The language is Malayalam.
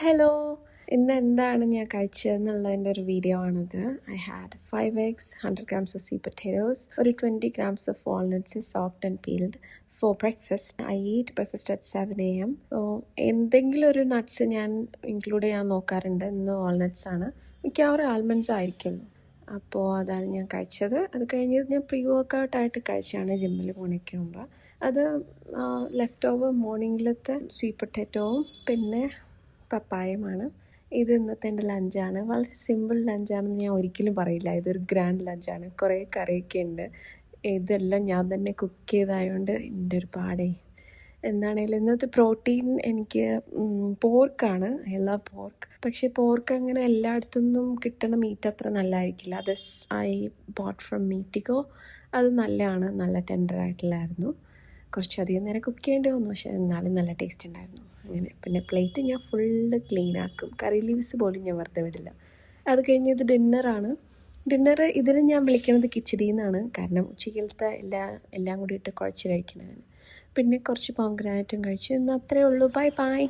ഹലോ, ഇന്ന് എന്താണ് ഞാൻ കഴിച്ചതെന്നുള്ളതിൻ്റെ ഒരു വീഡിയോ ആണിത്. I had 5 eggs, 100 grams of sweet potatoes, ഒരു 20 grams of walnuts soaked and peeled for breakfast. I eat breakfast at 7 a.m. എന്തെങ്കിലും ഒരു നട്ട്സ് ഞാൻ ഇൻക്ലൂഡ് ചെയ്യാൻ നോക്കാറുണ്ട്. ഇന്ന് വാൾനട്ട്സ് ആണ്, മിക്കവാറും ആൽമണ്ട്സ് ആയിരിക്കുള്ളൂ. അപ്പോൾ അതാണ് ഞാൻ കഴിച്ചത്. അത് കഴിഞ്ഞ് ഞാൻ പ്രീ വർക്കൗട്ടായിട്ട് കഴിച്ചതാണ് ജിമ്മിൽ പോണേക്ക് മുമ്പ്. അത് ലെഫ്റ്റ് ഓവർ മോർണിംഗിലത്തെ സ്വീറ്റ് പൊട്ടാറ്റോവും പിന്നെ പപ്പായയുമാണ്. ഇത് ഇന്നത്തെ എൻ്റെ ലഞ്ചാണ്. വളരെ സിമ്പിൾ ലഞ്ചാണെന്ന് ഞാൻ ഒരിക്കലും പറയില്ല. ഇതൊരു ഗ്രാൻഡ് ലഞ്ചാണ്. കുറേ കറിയൊക്കെ ഉണ്ട്. ഇതെല്ലാം ഞാൻ തന്നെ കുക്ക് ചെയ്തതായതുകൊണ്ട് എൻ്റെ ഒരു പാടേ. എന്താണേലും ഇന്നത്തെ പ്രോട്ടീൻ എനിക്ക് പോർക്കാണ്. I love pork. പക്ഷേ പോർക്ക് അങ്ങനെ എല്ലായിടത്തുനിന്നും കിട്ടണ മീറ്റ് അത്ര നല്ലതായിരിക്കില്ല. അത് ഐ ബോട്ട് ഫ്രം മീറ്റിഗോ. അത് നല്ലതാണ്, നല്ല ടെൻഡറായിട്ടുള്ളതായിരുന്നു. കുറച്ചധികം നേരം കുക്ക് ചെയ്യേണ്ടി വന്നു, പക്ഷേ എന്നാലും നല്ല ടേസ്റ്റ് ഉണ്ടായിരുന്നു. അങ്ങനെ പിന്നെ പ്ലേറ്റ് ഞാൻ ഫുള്ള് ക്ലീൻ ആക്കും. കറി ലീവ്സ് പോലും ഞാൻ വെറുതെ വിടില്ല. അത് കഴിഞ്ഞ് ഇത് ഡിന്നറാണ്. ഡിന്നർ ഇതിൽ ഞാൻ വിളിക്കുന്നത് കിച്ചടി എന്നാണ്. കാരണം ഉച്ചക്കലത്തെ എല്ലാം കൂടി ഇട്ട് കുഴച്ച് കഴിക്കണതാണ്. പിന്നെ കുറച്ച് പോംഗ്രാനൈറ്റും കഴിച്ചു. ഇന്ന് അത്രയേ ഉള്ളൂ. Bye bye.